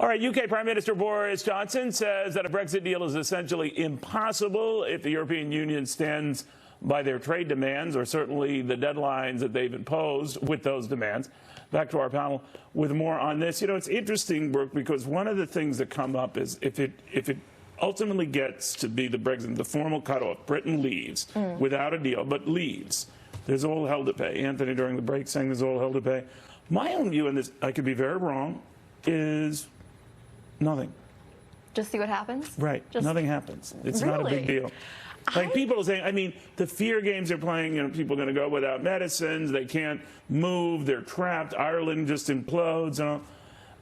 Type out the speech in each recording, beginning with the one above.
All right, UK Prime Minister Boris Johnson says that a Brexit deal is essentially impossible if the European Union stands by their trade demands, or certainly the deadlines that they've imposed with those demands. Back to our panel with more on this. You know, it's interesting, Brooke, because one of the things that come up is if it ultimately gets to be the Brexit, the formal cutoff, Britain leaves without a deal, but leaves. There's all hell to pay. Anthony, during the break, saying there's all hell to pay. My own view on this, I could be very wrong, is nothing. Just see what happens? Right. Nothing happens. It's not a big deal. Like people are saying, I mean, the fear games they're playing, you know, people are going to go without medicines, they can't move, they're trapped, Ireland just implodes. You know.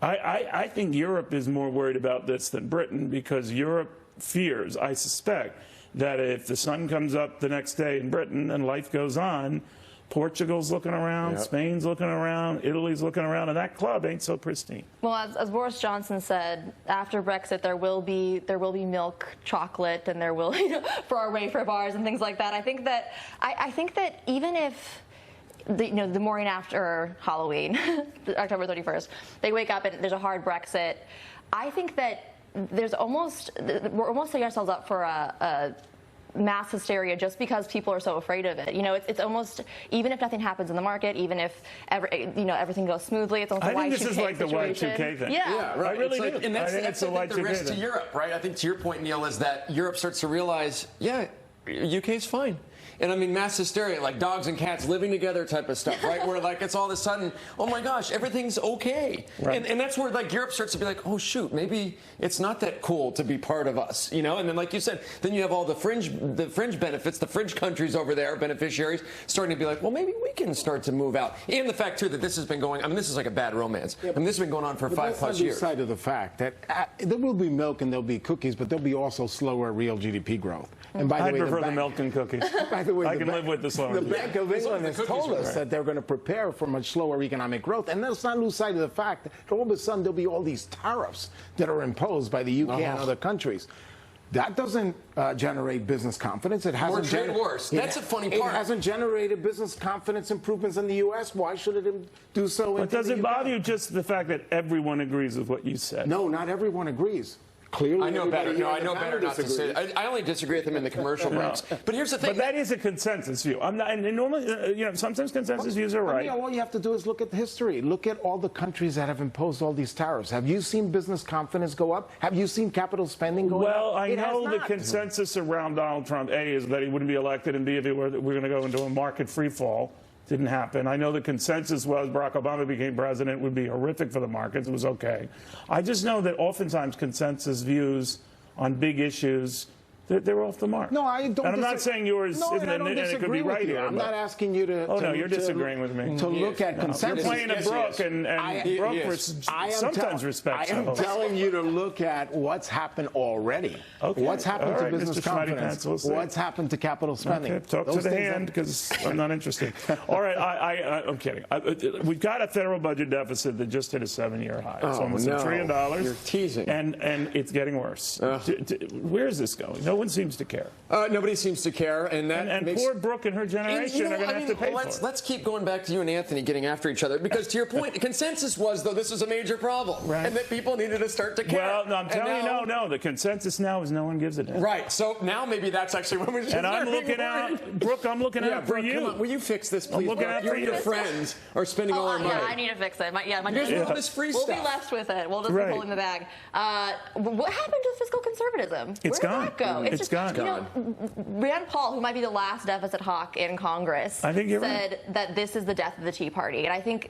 I think Europe is more worried about this than Britain, because Europe fears, I suspect, that if the sun comes up the next day in Britain and life goes on, Portugal's looking around, Spain's looking around, Italy's looking around, and that club ain't so pristine. Well, as Boris Johnson said, after Brexit, there will be milk, chocolate, and there will, for our wafer bars and things like that. I think that even if the morning after Halloween, October 31st, they wake up and there's a hard Brexit, I think that we're almost setting ourselves up for a mass hysteria just because people are so afraid of it. You know, it's almost, even if nothing happens in the market, even if everything goes smoothly, it's almost a Y2K situation. I think this is like the Y2K thing. Yeah, right. I really do. And that's the risk to Europe, right? I think to your point, Neil, is that Europe starts to realize, yeah, UK's fine. And I mean, mass hysteria, like dogs and cats living together type of stuff, right? Where like it's all of a sudden, oh my gosh, everything's okay. Right. And that's where like Europe starts to be like, oh shoot, maybe it's not that cool to be part of us, you know? And then like you said, then you have all the fringe benefits, the fringe countries over there, beneficiaries, starting to be like, well, maybe we can start to move out. And the fact too that this has been going, I mean, this is like a bad romance. I mean, this has been going on for 5+ years. Side of the fact that there will be milk and there'll be cookies, but there'll be also slower real GDP growth. And by the way, I prefer the milk and cookies. By the way, I can live with the slower. The Bank of England has told us that they're going to prepare for much slower economic growth. And let's not lose sight of the fact that all of a sudden there'll be all these tariffs that are imposed by the UK and other countries. That doesn't generate business confidence. It hasn't. Or trade wars. That's a funny part. It hasn't generated business confidence improvements in the U.S. Why should it do so? But does it bother you just the fact that everyone agrees with what you said? No, not everyone agrees. Clearly, I know better. No, I know better not to say it. I only disagree with him in the commercial breaks. But here's the thing. But that is a consensus view. I'm not. And normally, sometimes consensus views are right. All you have to do is look at the history. Look at all the countries that have imposed all these tariffs. Have you seen business confidence go up? Have you seen capital spending go up? Well, I know the consensus around Donald Trump, A, is that he wouldn't be elected, and B, if we're going to go into a market free fall. Didn't happen. I know the consensus was Barack Obama became president would be horrific for the markets. It was okay. I just know that oftentimes consensus views on big issues, they're off the mark. No, I don't. And I'm not saying yours isn't, and it could be right here. I'm not asking you to. Oh no, you're disagreeing with me. To look at consensus. You're playing a Brooke, and Brooke sometimes respects. I am telling you to look at what's happened already. Okay. What's happened to business confidence? What's happened to capital spending? Okay. Talk to the hand, because I'm not interested. All right, I'm kidding. We've got a federal budget deficit that just hit a 7-year high. It's almost $1 trillion. You're teasing. And it's getting worse. Where is this going? No one seems to care. Nobody seems to care, and poor Brooke and her generation are going to have to pay for it. Let's keep going back to you and Anthony getting after each other, because to your point, the consensus was, though, this was a major problem, and that people needed to start to care. Well, no, I'm telling you, no. The consensus now is no one gives a damn. Right. So now maybe that's actually when we should. And I'm looking out, Brooke. I'm looking out for you. Come on, will you fix this, please? I'm looking out for you. Your friends are spending all our money. Yeah, I need to fix it. All this free stuff. We'll be left with it. We'll just be holding the bag. What happened to fiscal conservatism? It's gone. Where did that go? It's gone. Rand Paul, who might be the last deficit hawk in Congress, said that this is the death of the Tea Party. And I think,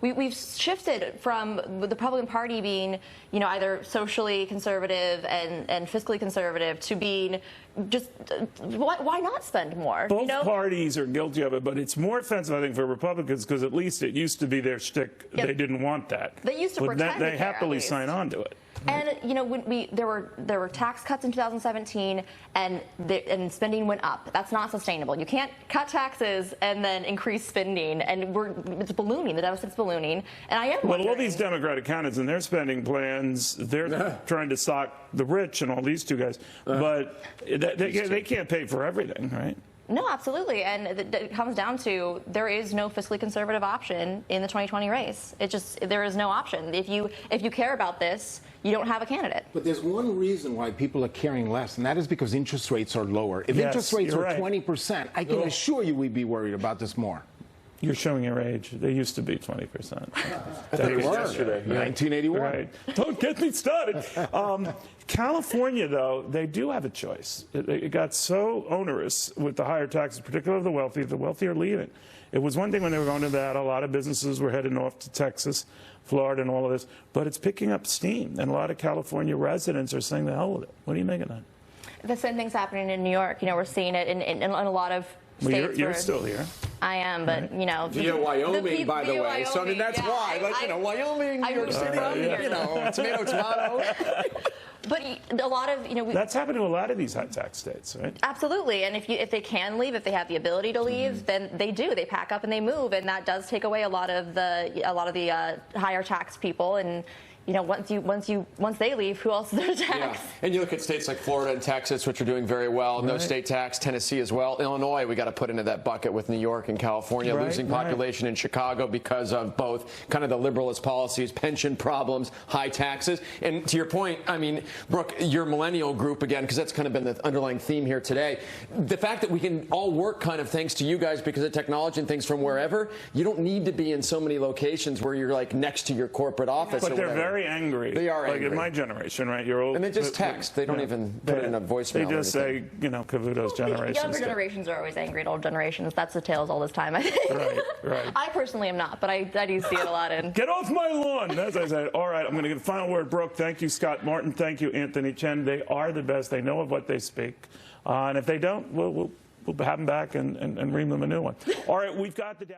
we've shifted from the Republican Party being, either socially conservative and fiscally conservative to being just, why not spend more? Both parties are guilty of it, but it's more offensive, I think, for Republicans, because at least it used to be their shtick. They didn't want that. They used to pretend they happily sign on to it. And when there were tax cuts in 2017, and spending went up. That's not sustainable. You can't cut taxes and then increase spending, and it's ballooning. The deficit's ballooning, and I am wondering. Well, all these Democratic candidates and their spending plans, they're trying to sock the rich and all these two guys, but they can't pay for everything, right? No, absolutely, and it comes down to there is no fiscally conservative option in the 2020 race. There is no option. If you care about this, you don't have a candidate. But there's one reason why people are caring less, and that is because interest rates are lower. If interest rates were 20%, I can assure you we'd be worried about this more. You're showing your age. They used to be 20%. They were yesterday, 1981. Right. Don't get me started. California, though, they do have a choice. It got so onerous with the higher taxes, particularly the wealthy. The wealthy are leaving. It was one thing when they were going to that. A lot of businesses were heading off to Texas, Florida, and all of this. But it's picking up steam, and a lot of California residents are saying, the hell with it. What do you make of that? The same thing's happening in New York. You know, we're seeing it in a lot of states. Well, you're still here. I am, but, you know. Via Wyoming, by the way. Wyoming, so, I mean, that's why. Like, you know, Wyoming, New York City, you know, tomato. But a lot of, you know. That's happened to a lot of these high tax states, right? Absolutely. And if they can leave, if they have the ability to leave, then they do. They pack up and they move. And that does take away a lot of the higher tax people. And, you know, once they leave, who else is there to tax? Yeah. And you look at states like Florida and Texas, which are doing very well. No state tax. Tennessee as well. Illinois, we got to put into that bucket with New York and California, losing population in Chicago because of both kind of the liberalist policies, pension problems, high taxes. And to your point, I mean, Brooke, your millennial group again, because that's kind of been the underlying theme here today. The fact that we can all work kind of thanks to you guys because of technology and things from wherever, you don't need to be in so many locations where you're like next to your corporate office. But or they're whatever. Very angry. They are like angry. in my generation, right? You're old. And they just text. They don't even put it in a voicemail. They just say, you know, Cavuto's generation. Younger generations are always angry at old generations. That's the tales all this time, I think. Right. I personally am not, but I do see it a lot in. Get off my lawn, as I said. All right, I'm going to get a final word. Brooke, thank you. Scott Martin, thank you. Anthony Chen. They are the best. They know of what they speak. And if they don't, we'll have them back and ream them a new one. All right, we've got the